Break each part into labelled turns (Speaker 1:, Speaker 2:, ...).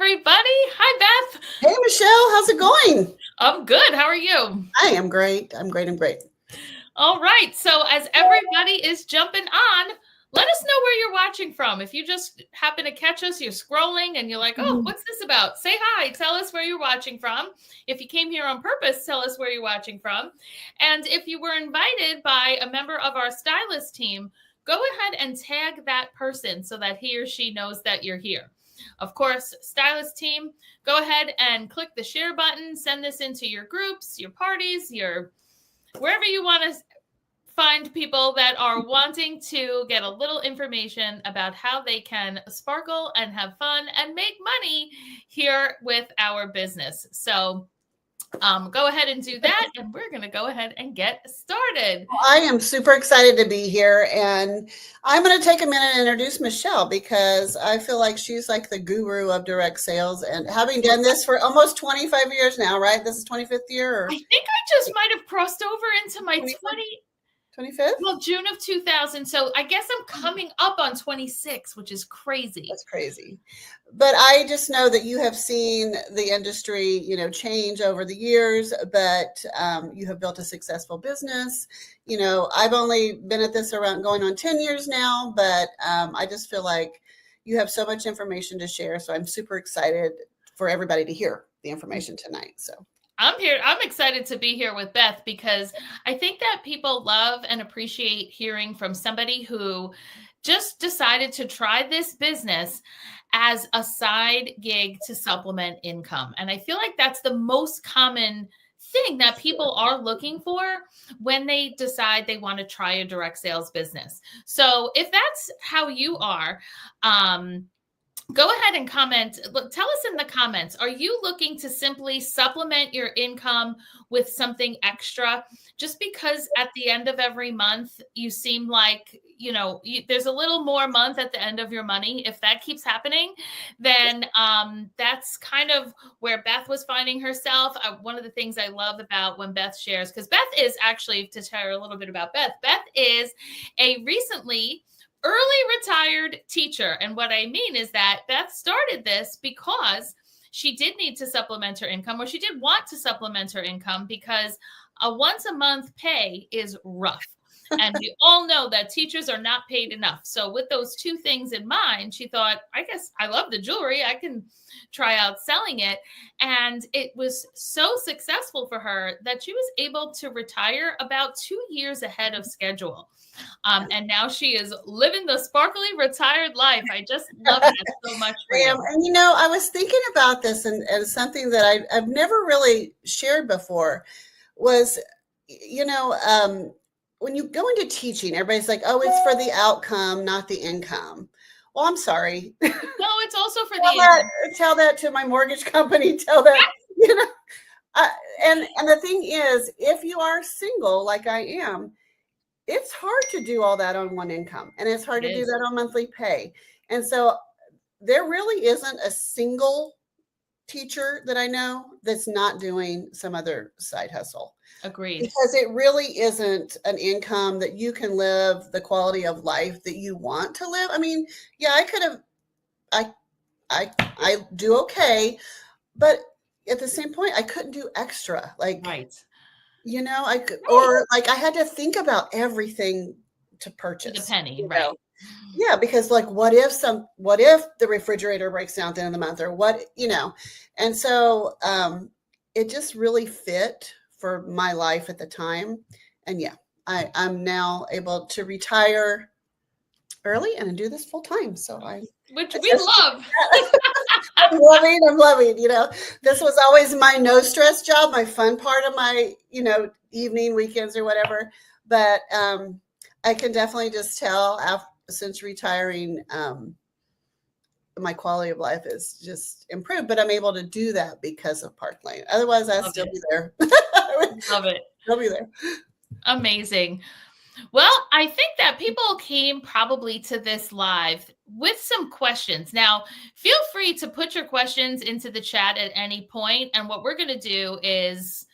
Speaker 1: everybody. Hi, Beth.
Speaker 2: Hey, Michelle, how's it going?
Speaker 1: I'm good. How are you?
Speaker 2: I am great. I'm great. I'm great.
Speaker 1: All right. So, as everybody is jumping on, let us know where you're watching from. If you just happen to catch us, you're scrolling and you're like, oh, what's this about? Say hi. Tell us where you're watching from. If you came here on purpose, tell us where you're watching from. And if you were invited by a member of our stylist team, go ahead and tag that person so that he or she knows that you're here. Of course, stylist team, go ahead and click the share button, send this into your groups, your parties, your wherever you want to find people that are wanting to get a little information about how they can sparkle and have fun and make money here with our business. So go ahead and do that, and we're going to go ahead and get started.
Speaker 2: I am super excited to be here, and I'm going to take a minute and introduce Michelle because I feel like she's like the guru of direct sales, and having done this for almost 25 years now, right? This is 25th year? Or
Speaker 1: I think I just might have crossed over into my
Speaker 2: 25th?
Speaker 1: Well, June of 2000. So I guess I'm coming up on 26, which is crazy.
Speaker 2: That's crazy. But I just know that you have seen the industry, change over the years, but you have built a successful business. I've only been at this around going on 10 years now, but I just feel like you have so much information to share. So I'm super excited for everybody to hear the information tonight. So
Speaker 1: I'm here. I'm excited to be here with Beth because I think that people love and appreciate hearing from somebody who just decided to try this business as a side gig to supplement income. And I feel like that's the most common thing that people are looking for when they decide they want to try a direct sales business. So if that's how you are, go ahead and comment. Tell us in the comments, are you looking to simply supplement your income with something extra? Just because at the end of every month, you seem like, there's a little more month at the end of your money. If that keeps happening, then that's kind of where Beth was finding herself. One of the things I love about when Beth shares, because Beth is actually, to share a little bit about Beth is a recently early retired teacher. And what I mean is that Beth started this because she did need to supplement her income, or she did want to supplement her income because a once a month pay is rough. And we all know that teachers are not paid enough. So with those two things in mind, she thought, I guess I love the jewelry. I can try out selling it. And it was so successful for her that she was able to retire about 2 years ahead of schedule. And now she is living the sparkly retired life. I just love that so much for you.
Speaker 2: And I was thinking about this, and something that I've never really shared before was, when you go into teaching, everybody's like, oh, it's for the outcome, not the income. Well, I'm sorry.
Speaker 1: No, it's also for
Speaker 2: tell that to my mortgage company. Tell that, and the thing is, if you are single, like I am, it's hard to do all that on one income, and it's hard to do that on monthly pay. And so there really isn't a single teacher that I know that's not doing some other side hustle.
Speaker 1: Agreed.
Speaker 2: Because it really isn't an income that you can live the quality of life that you want to live. I mean, yeah, I could have, I do okay, but at the same point, I couldn't do extra. Like,
Speaker 1: right.
Speaker 2: I could, or like I had to think about everything to purchase.
Speaker 1: The penny, right?
Speaker 2: Yeah, because like, what if the refrigerator breaks down at the end of the month, or what, and so it just really fit for my life at the time. And yeah, I'm now able to retire early and do this full time. So
Speaker 1: which we love.
Speaker 2: I'm loving, this was always my no stress job, my fun part of my, evening, weekends or whatever. But I can definitely just tell since retiring, my quality of life is just improved, but I'm able to do that because of Park Lane. Otherwise, I'd still be there.
Speaker 1: Love it.
Speaker 2: I'll be there.
Speaker 1: Amazing. Well, I think that people came probably to this live with some questions. Now, feel free to put your questions into the chat at any point. And what we're going to do is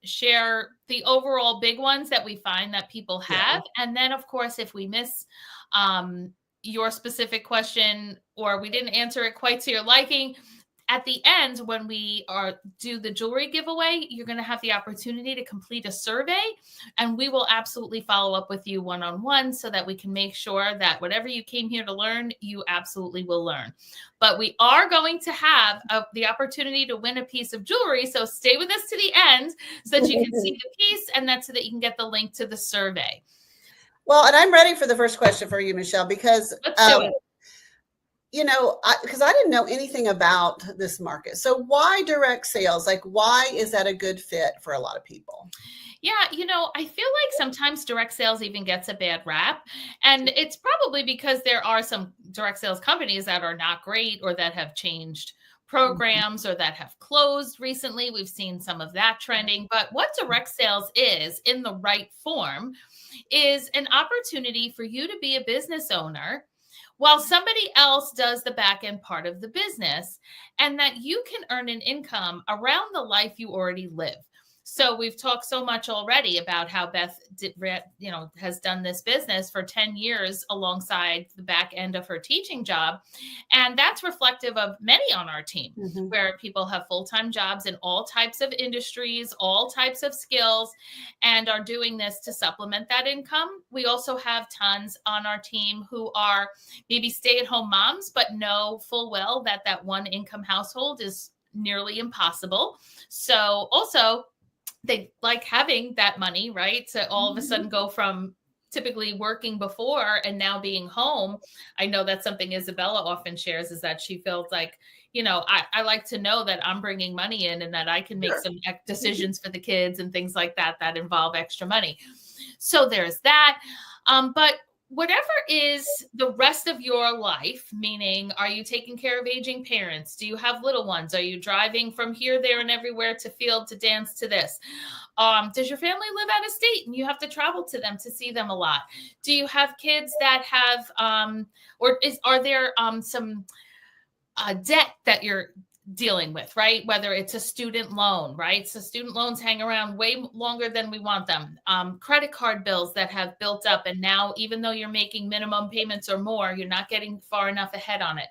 Speaker 1: share the overall big ones that we find that people have. Yeah. And then, of course, if we miss your specific question or we didn't answer it quite to your liking, at the end, when we do the jewelry giveaway, you're going to have the opportunity to complete a survey, and we will absolutely follow up with you one-on-one so that we can make sure that whatever you came here to learn, you absolutely will learn. But we are going to have the opportunity to win a piece of jewelry. So stay with us to the end so that you can see the piece, and that's so that you can get the link to the survey.
Speaker 2: Well, and I'm ready for the first question for you, Michelle, because
Speaker 1: let's do it.
Speaker 2: You know, because I didn't know anything about this market. So why direct sales? Like, why is that a good fit for a lot of people?
Speaker 1: Yeah, you know, I feel like sometimes direct sales even gets a bad rap. And it's probably because there are some direct sales companies that are not great, or that have changed programs, or that have closed recently. We've seen some of that trending. But what direct sales is, in the right form, is an opportunity for you to be a business owner while somebody else does the back end part of the business, and that you can earn an income around the life you already live. So we've talked so much already about how Beth has done this business for 10 years alongside the back end of her teaching job. And that's reflective of many on our team, where people have full-time jobs in all types of industries, all types of skills, and are doing this to supplement that income. We also have tons on our team who are maybe stay-at-home moms, but know full well that that one income household is nearly impossible. So also, they like having that money, right? To all of a sudden go from typically working before and now being home. I know that's something Isabella often shares, is that she feels like, you know, I like to know that I'm bringing money in, and that I can make some decisions for the kids and things like that that involve extra money. So there's that. But whatever is the rest of your life, meaning, are you taking care of aging parents? Do you have little ones? Are you driving from here, there, and everywhere, to field, to dance, to this? Does your family live out of state and you have to travel to them to see them a lot? Do you have kids that have, are there some debt that you're dealing with, right? Whether it's a student loan, right? So student loans hang around way longer than we want them. Credit card bills that have built up, and now, even though you're making minimum payments or more, you're not getting far enough ahead on it.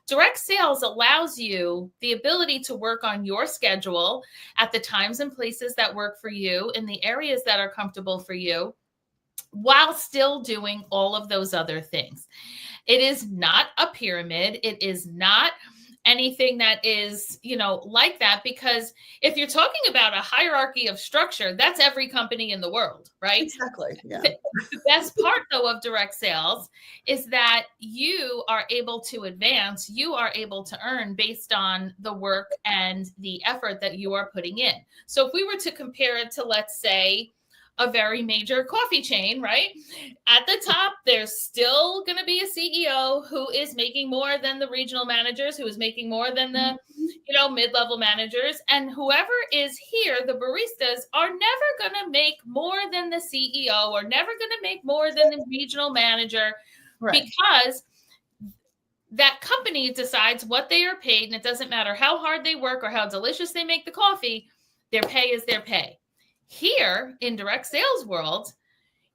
Speaker 1: Direct sales allows you the ability to work on your schedule at the times and places that work for you, in the areas that are comfortable for you, while still doing all of those other things. It is not a pyramid. It is not anything that is, like that, because if you're talking about a hierarchy of structure, that's every company in the world, right?
Speaker 2: Exactly. Yeah.
Speaker 1: The best part, though, of direct sales is that you are able to advance, you are able to earn based on the work and the effort that you are putting in. So if we were to compare it to, let's say, a very major coffee chain, right? At the top, there's still going to be a CEO who is making more than the regional managers, who is making more than the, mid-level managers. And whoever is here, the baristas, are never going to make more than the CEO, or never going to make more than the regional manager, right? Because that company decides what they are paid. And it doesn't matter how hard they work or how delicious they make the coffee, their pay is their pay. Here in direct sales world,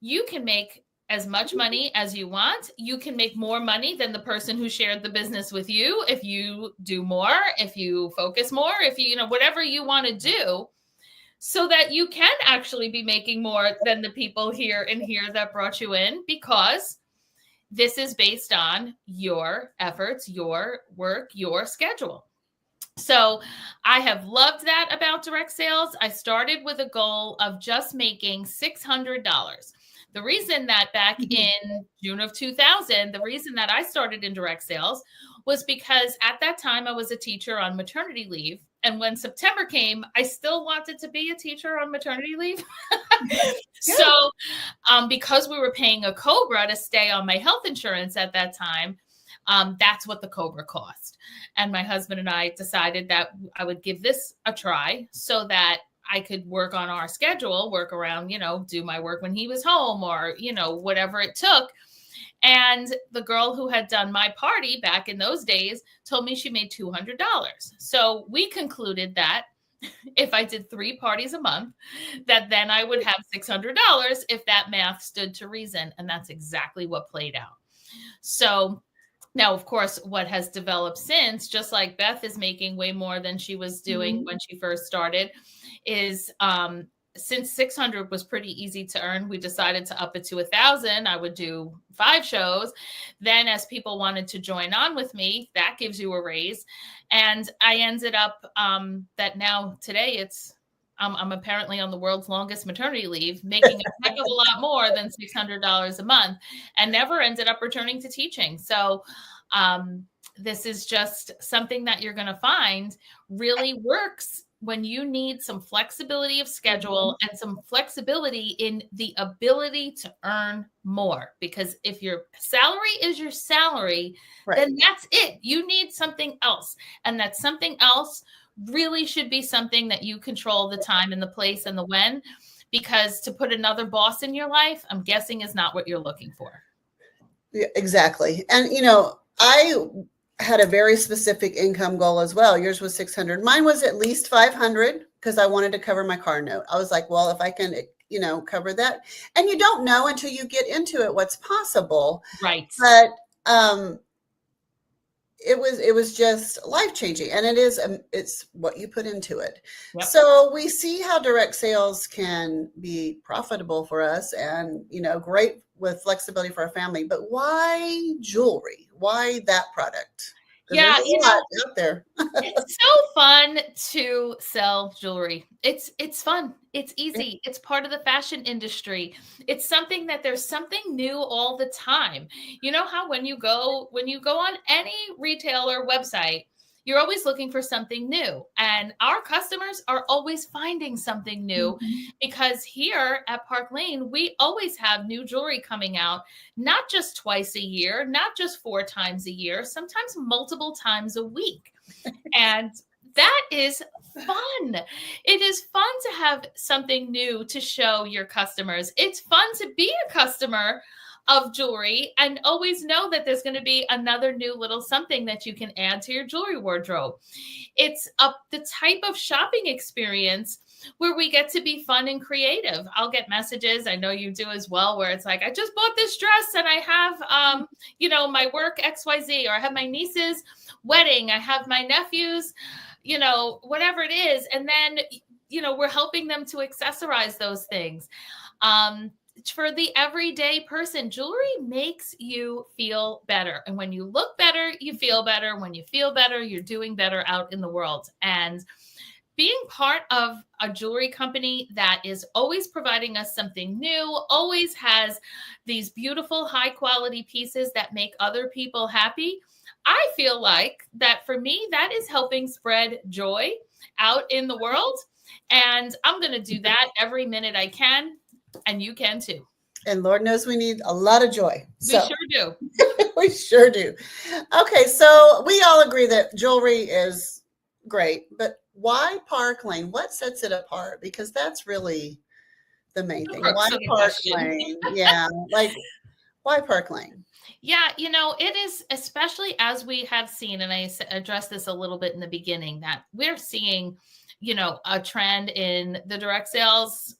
Speaker 1: you can make as much money as you want. You can make more money than the person who shared the business with you if you do more, if you focus more, if you, whatever you want to do, so that you can actually be making more than the people here and here that brought you in, because this is based on your efforts, your work, your schedule. So I have loved that about direct sales. I started with a goal of just making $600. The reason that back in June of 2000, the reason that I started in direct sales was because at that time I was a teacher on maternity leave. And when September came, I still wanted to be a teacher on maternity leave. So because we were paying a COBRA to stay on my health insurance at that time, that's what the COBRA cost. And my husband and I decided that I would give this a try so that I could work on our schedule, work around, do my work when he was home, or, whatever it took. And the girl who had done my party back in those days told me she made $200. So we concluded that if I did 3 parties a month, that then I would have $600 if that math stood to reason. And that's exactly what played out. So Now, of course, what has developed since, just like Beth is making way more than she was doing when she first started, is since 600 was pretty easy to earn, we decided to up it to 1,000. I would do 5 shows. Then as people wanted to join on with me, that gives you a raise. And I ended up that now today it's I'm apparently on the world's longest maternity leave, making a heck of a lot more than $600 a month, and never ended up returning to teaching. So this is just something that you're going to find really works when you need some flexibility of schedule and some flexibility in the ability to earn more. Because if your salary is your salary, then that's it. You need something else. And that something else really should be something that you control the time and the place and the when, because to put another boss in your life, I'm guessing is not what you're looking for.
Speaker 2: Yeah, exactly. And, I had a very specific income goal as well. Yours was 600. Mine was at least 500 because I wanted to cover my car note. I was like, well, if I can, cover that. And you don't know until you get into it what's possible.
Speaker 1: Right.
Speaker 2: But it was just life-changing, and it's what you put into it. Yep. So we see how direct sales can be profitable for us and, great with flexibility for our family, but why jewelry? Why that product?
Speaker 1: Yeah,
Speaker 2: there's a lot out there.
Speaker 1: It's so fun to sell jewelry. It's fun. It's easy. It's part of the fashion industry. It's something that there's something new all the time. You know how when you go on any retailer website, you're always looking for something new. And our customers are always finding something new because here at Park Lane, we always have new jewelry coming out, not just twice a year, not just 4 times a year, sometimes multiple times a week. And that is fun. It is fun to have something new to show your customers. It's fun to be a customer of jewelry and always know that there's going to be another new little something that you can add to your jewelry wardrobe. It's the type of shopping experience where we get to be fun and creative. I'll get messages, I know you do as well, where it's like, I just bought this dress and I have, my work XYZ, or I have my niece's wedding, I have my nephew's, whatever it is. And then, we're helping them to accessorize those things. For the everyday person, jewelry makes you feel better. And when you look better, you feel better. When you feel better, you're doing better out in the world. And being part of a jewelry company that is always providing us something new, always has these beautiful, high quality pieces that make other people happy, I feel like that for me, that is helping spread joy out in the world. And I'm going to do that every minute I can. And you can too.
Speaker 2: And Lord knows we need a lot of joy.
Speaker 1: We sure do.
Speaker 2: We sure do. Okay, so we all agree that jewelry is great, but why Park Lane? What sets it apart? Because that's really the main thing. Why Park Lane? Yeah, like why Park Lane?
Speaker 1: Yeah, it is, especially as we have seen, and I addressed this a little bit in the beginning, that we're seeing a trend in the direct sales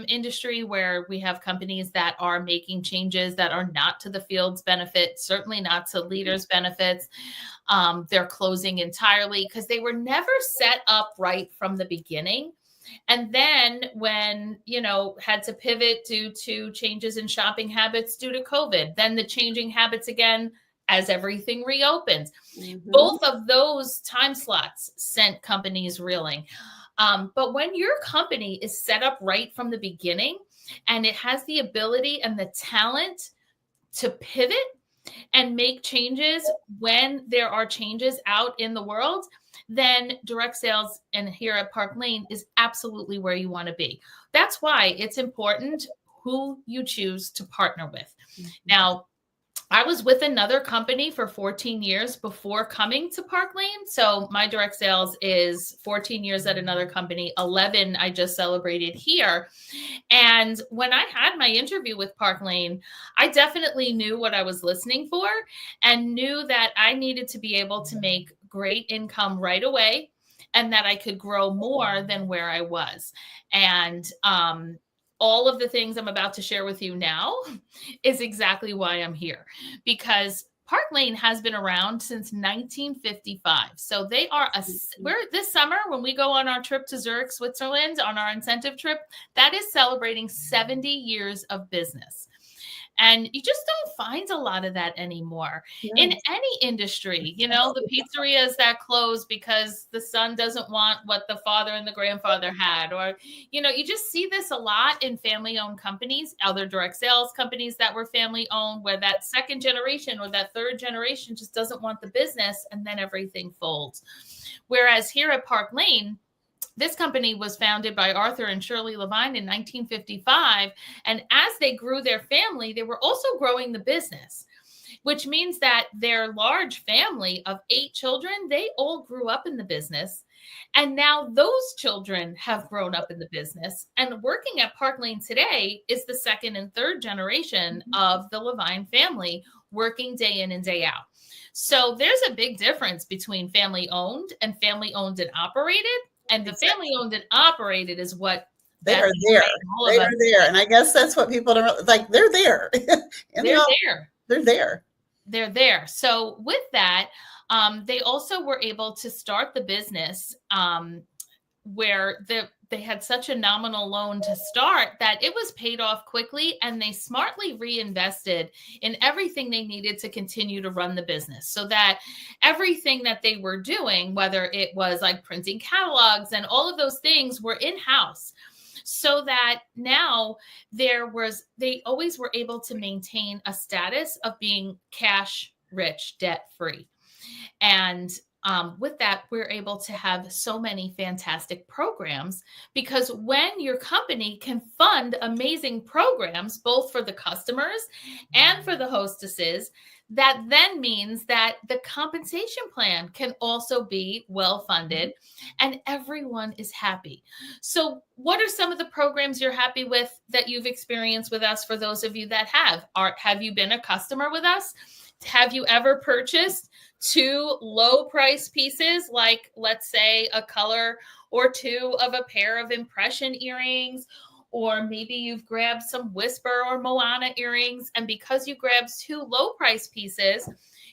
Speaker 1: industry where we have companies that are making changes that are not to the field's benefit, certainly not to leaders' benefits. They're closing entirely because they were never set up right from the beginning. And then when, had to pivot due to changes in shopping habits due to COVID, then the changing habits again as everything reopens. Both of those time slots sent companies reeling. But when your company is set up right from the beginning and it has the ability and the talent to pivot and make changes when there are changes out in the world, then direct sales and here at Park Lane is absolutely where you want to be. That's why it's important who you choose to partner with. Now, I was with another company for 14 years before coming to Park Lane. So my direct sales is 14 years at another company, 11 I just celebrated here. And when I had my interview with Park Lane, I definitely knew what I was listening for and knew that I needed to be able to make great income right away and that I could grow more than where I was. And all of the things I'm about to share with you now is exactly why I'm here, because Park Lane has been around since 1955. So they are we're this summer when we go on our trip to Zurich, Switzerland on our incentive trip, that is celebrating 70 years of business. And you just don't find a lot of that anymore in any industry. You know, the pizzerias that close because the son doesn't want what the father and the grandfather had, or, you know, you just see this a lot in family owned companies, other direct sales companies that were family owned, where that second generation or that third generation just doesn't want the business, and then everything folds. Whereas here at Park Lane, this company was founded by Arthur and Shirley Levine in 1955. And as they grew their family, they were also growing the business, which means that their large family of 8 children, they all grew up in the business. And now those children have grown up in the business. And working at Park Lane today is the second and third generation of the Levine family working day in and day out. So there's a big difference between family owned and operated. And the family owned and operated is what
Speaker 2: they are there. They are there. And I guess that's what people don't like. They're there.
Speaker 1: They're there.
Speaker 2: They're there.
Speaker 1: They're there. So with that, they also were able to start the business where they had such a nominal loan to start that it was paid off quickly, and they smartly reinvested in everything they needed to continue to run the business, so that everything that they were doing, whether it was like printing catalogs and all of those things, were in-house. So that now they always were able to maintain a status of being cash rich, debt free. And with that, we're able to have so many fantastic programs, because when your company can fund amazing programs, both for the customers and for the hostesses, that then means that the compensation plan can also be well funded and everyone is happy. So what are some of the programs you're happy with that you've experienced with us? For those of you that have you been a customer with us? Have you ever purchased 2 low price pieces, like let's say a color or 2 of a pair of impression earrings, or maybe you've grabbed some Whisper or Moana earrings, and because you grabbed 2 low price pieces,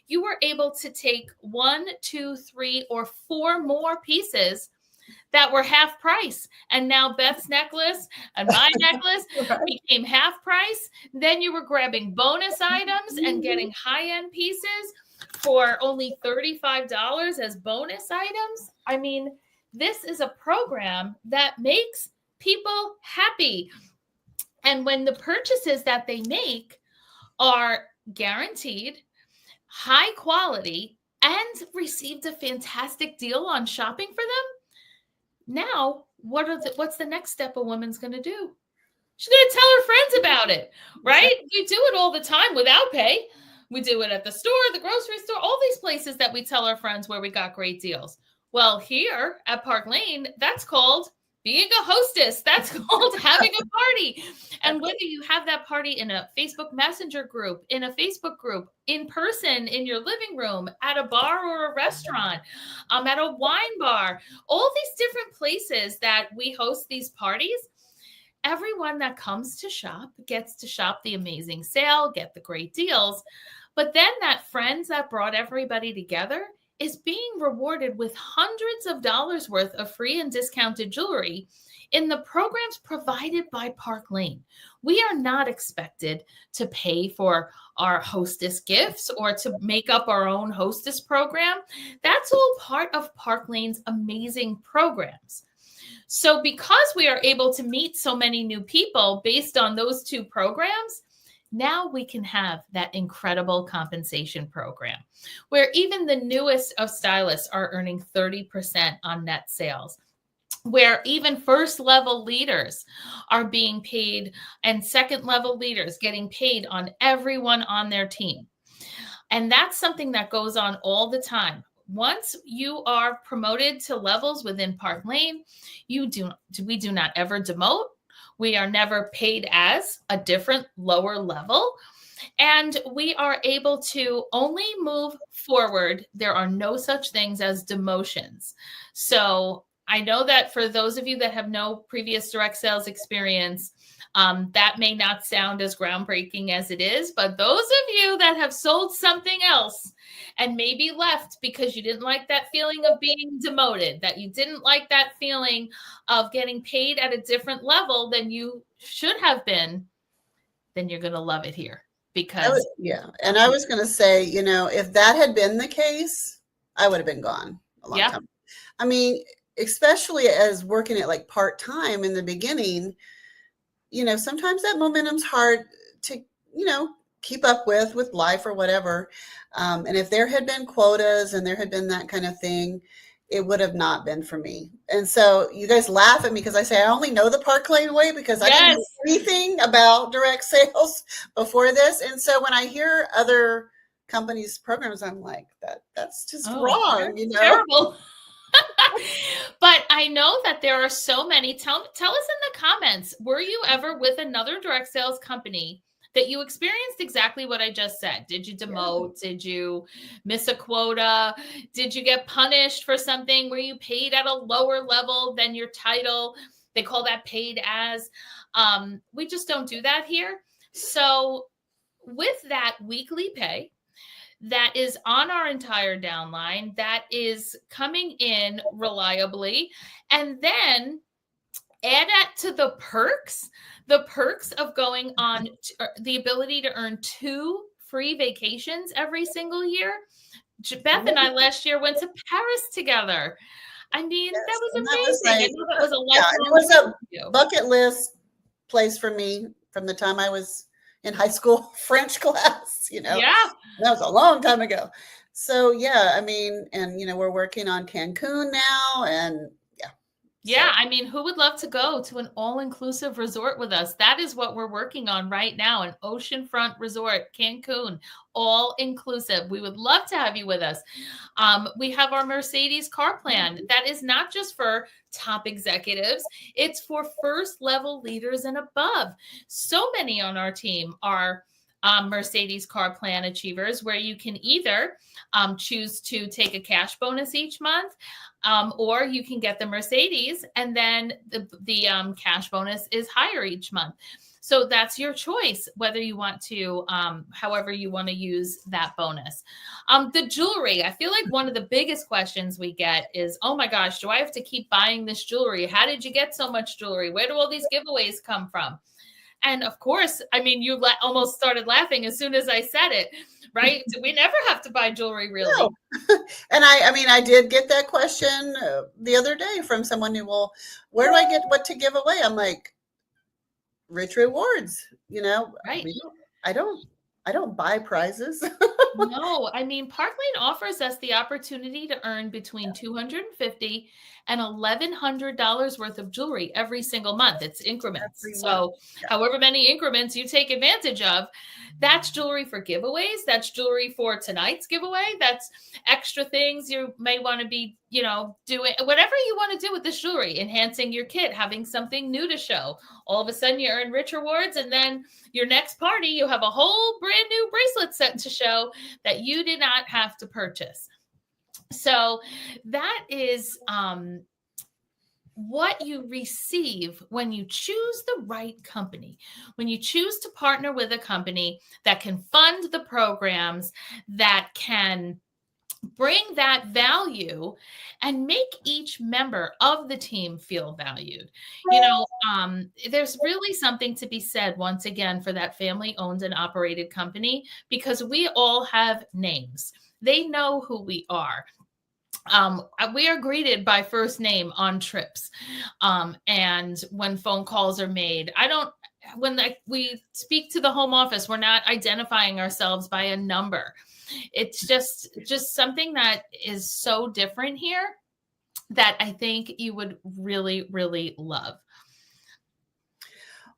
Speaker 1: you were able to take 1, 2, 3, or 4 more pieces that were half price. And now Beth's necklace and my necklace became half price. Then you were grabbing bonus items and getting high-end pieces for only $35 as bonus items. I mean, this is a program that makes people happy. And when the purchases that they make are guaranteed, high quality, and received a fantastic deal on shopping for them, now what's the next step a woman's going to do? She's going to tell her friends about it, right? We do it all the time without pay. We do it at the store, the grocery store, all these places that we tell our friends where we got great deals. Well, here at Park Lane, that's called being a hostess. That's called having a party. And whether you have that party in a Facebook Messenger group, in a Facebook group, in person, in your living room, at a bar or a restaurant, at a wine bar, all these different places that we host these parties, everyone that comes to shop gets to shop the amazing sale, get the great deals. But then that friends that brought everybody together is being rewarded with hundreds of dollars worth of free and discounted jewelry in the programs provided by Park Lane. We are not expected to pay for our hostess gifts or to make up our own hostess program. That's all part of Park Lane's amazing programs. So because we are able to meet so many new people based on those 2 programs, now we can have that incredible compensation program where even the newest of stylists are earning 30% on net sales, where even first level leaders are being paid and second level leaders getting paid on everyone on their team. And that's something that goes on all the time. Once you are promoted to levels within Park Lane, we do not ever demote. We are never paid as a different lower level, and we are able to only move forward. There are no such things as demotions. So I know that for those of you that have no previous direct sales experience, that may not sound as groundbreaking as it is, but those of you that have sold something else and maybe left because you didn't like that feeling of being demoted, that you didn't like that feeling of getting paid at a different level than you should have been, then you're going to love it here because
Speaker 2: and I was going to say, if that had been the case, I would have been gone a long time. I mean, especially as working it like part-time in the beginning, sometimes that momentum's hard to, keep up with life or whatever. And if there had been quotas and there had been that kind of thing, it would have not been for me. And so you guys laugh at me because I say I only know the Park Lane way because I didn't know anything about direct sales before this. And so when I hear other companies' programs, I'm like, that's just wrong,
Speaker 1: Terrible. But I know that there are so many. Tell us in the comments, were you ever with another direct sales company that you experienced exactly what I just said? Did you demote? Did you miss a quota? Did you get punished for something? Were you paid at a lower level than your title? They call that paid as. We just don't do that here. So with that weekly pay, that is on our entire downline, that is coming in reliably, and then add that to the perks of going on the ability to earn 2 free vacations every single year. Beth and I last year went to Paris together. I mean, that was amazing. That was
Speaker 2: a bucket list place for me from the time I was in high school French class, that was a long time ago. So I mean, and we're working on Cancun now, and
Speaker 1: I mean, who would love to go to an all-inclusive resort with us? That is what we're working on right now, an oceanfront resort, Cancun, all-inclusive. We would love to have you with us. We have our Mercedes car plan. That is not just for top executives. It's for first-level leaders and above. So many on our team are Mercedes car plan achievers, where you can either choose to take a cash bonus each month, or you can get the Mercedes and then the cash bonus is higher each month. So that's your choice, whether you want to, however you want to use that bonus. The jewelry, I feel like one of the biggest questions we get is, oh my gosh, do I have to keep buying this jewelry? How did you get so much jewelry? Where do all these giveaways come from? And of course, I mean, you almost started laughing as soon as I said it, right? We never have to buy jewelry, really. No.
Speaker 2: And I mean, I did get that question the other day from someone who, well, where do I get what to give away? I'm like, rich rewards,
Speaker 1: right?
Speaker 2: I don't buy prizes.
Speaker 1: No, I mean, Park Lane offers us the opportunity to earn between $250 and $1,100 worth of jewelry every single month. It's increments. So however many increments you take advantage of, that's jewelry for giveaways. That's jewelry for tonight's giveaway. That's extra things you may want to be, doing, whatever you want to do with this jewelry, enhancing your kit, having something new to show. All of a sudden you earn rich rewards, and then your next party, you have a whole brand new bracelet set to show that you did not have to purchase. So that is what you receive when you choose the right company, when you choose to partner with a company that can fund the programs, that can bring that value and make each member of the team feel valued. There's really something to be said, once again, for that family owned and operated company, because we all have names. They know who we are. We are greeted by first name on trips. And when phone calls are made, when we speak to the home office, we're not identifying ourselves by a number. It's just something that is so different here that I think you would really, really love.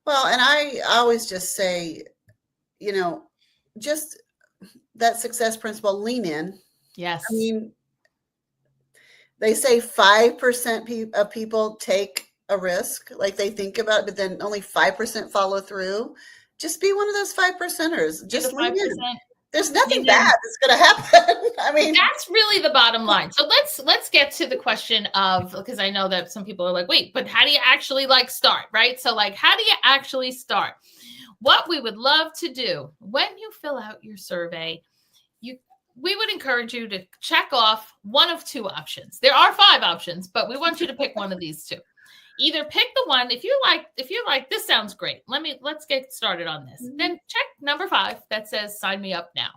Speaker 2: Well, and I always just say, just that success principle, lean in.
Speaker 1: Yes.
Speaker 2: I mean, they say 5% of people take a risk, like they think about it, but then only 5% follow through. Just be one of those 5%ers. Just lean in. There's nothing bad that's going to happen. I mean,
Speaker 1: that's really the bottom line. So let's get to the question of, because I know that some people are like, wait, but how do you actually like start, right? So like, how do you actually start? What we would love to do when you fill out your survey, we would encourage you to check off one of two options. There are 5 options, but we want you to pick one of these 2. Either pick the one, if you're like, this sounds great. Let's get started on this. Mm-hmm. Then check number 5 that says sign me up now.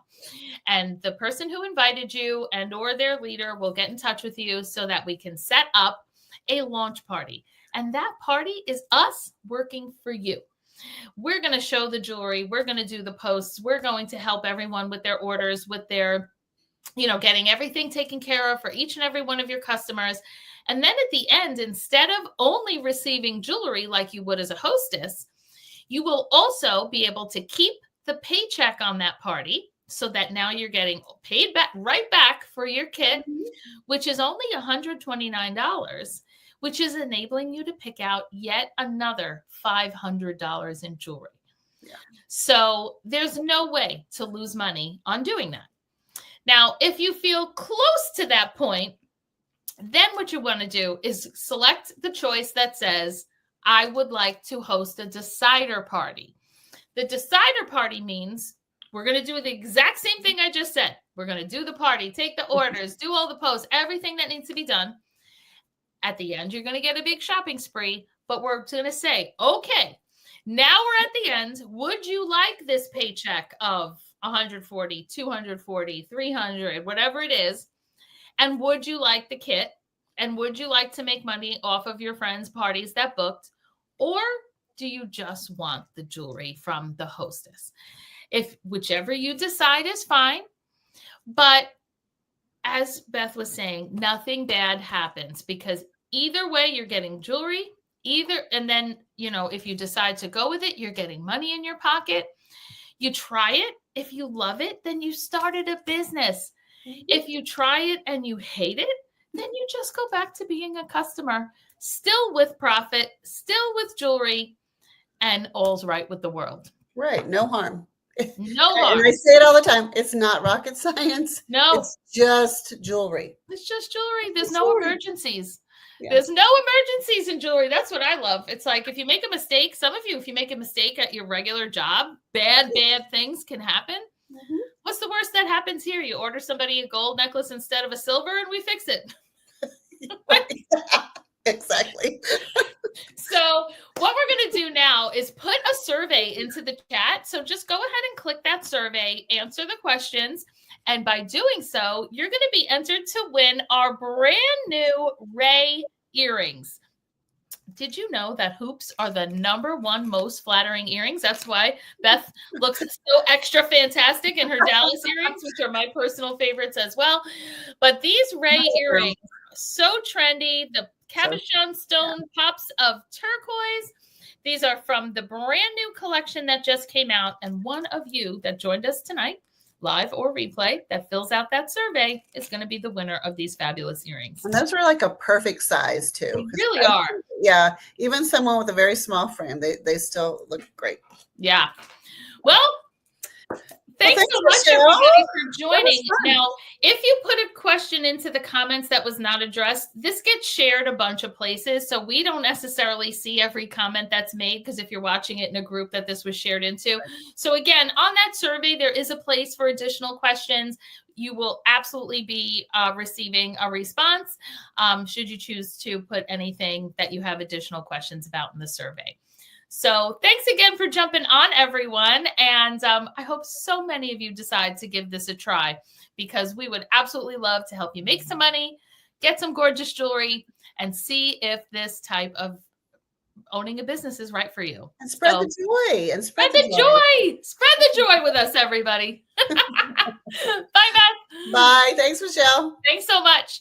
Speaker 1: And the person who invited you and or their leader will get in touch with you so that we can set up a launch party. And that party is us working for you. We're going to show the jewelry. We're going to do the posts. We're going to help everyone with their orders, with their, getting everything taken care of for each and every one of your customers. And then at the end, instead of only receiving jewelry like you would as a hostess, you will also be able to keep the paycheck on that party so that now you're getting paid right back for your kit, which is only $129. Which is enabling you to pick out yet another $500 in jewelry. Yeah. So there's no way to lose money on doing that. Now, if you feel close to that point, then what you want to do is select the choice that says, I would like to host a decider party. The decider party means we're going to do the exact same thing I just said. We're going to do the party, take the orders, do all the posts, everything that needs to be done. At the end, you're going to get a big shopping spree, but we're going to say, okay, now we're at the end. Would you like this paycheck of $140, $240, $300, whatever it is? And would you like the kit? And would you like to make money off of your friends' parties that booked? Or do you just want the jewelry from the hostess? If whichever you decide is fine, but as Beth was saying, nothing bad happens because either way, you're getting jewelry, and then, if you decide to go with it, you're getting money in your pocket. You try it. If you love it, then you started a business. Mm-hmm. If you try it and you hate it, then you just go back to being a customer, still with profit, still with jewelry, and all's right with the world.
Speaker 2: Right. No harm.
Speaker 1: No harm.
Speaker 2: And I say it all the time. It's not rocket science.
Speaker 1: No.
Speaker 2: It's just jewelry.
Speaker 1: It's just jewelry. There's no emergencies.
Speaker 2: Yeah.
Speaker 1: There's no emergencies in jewelry. That's what I love. It's like if you make a mistake, if you make a mistake at your regular job, bad things can happen. Mm-hmm. What's the worst that happens here? You order somebody a gold necklace instead of a silver and we fix it.
Speaker 2: Exactly.
Speaker 1: So what we're going to do now is put a survey into the chat. So just go ahead and click that survey, answer the questions. And by doing so, you're going to be entered to win our brand new Ray earrings. Did you know that hoops are the #1 most flattering earrings? That's why Beth looks so extra fantastic in her Dallas earrings, which are my personal favorites as well. But these Ray earrings, so trendy. The cabochon stone pops of turquoise. These are from the brand new collection that just came out. And one of you that joined us tonight, live or replay, that fills out that survey is going to be the winner of these fabulous earrings.
Speaker 2: And those are like a perfect size too.
Speaker 1: They really are.
Speaker 2: Yeah. Even someone with a very small frame, they still look great.
Speaker 1: Yeah. Well, thanks so much, everybody, for joining. Now, if you put a question into the comments that was not addressed, this gets shared a bunch of places. So we don't necessarily see every comment that's made because if you're watching it in a group that this was shared into. So again, on that survey, there is a place for additional questions. You will absolutely be receiving a response should you choose to put anything that you have additional questions about in the survey. So thanks again for jumping on, everyone. And I hope so many of you decide to give this a try because we would absolutely love to help you make some money, get some gorgeous jewelry, and see if this type of owning a business is right for you.
Speaker 2: And spread the joy. And
Speaker 1: spread the joy. Spread the joy with us, everybody. Bye, Beth.
Speaker 2: Bye. Thanks, Michelle.
Speaker 1: Thanks so much.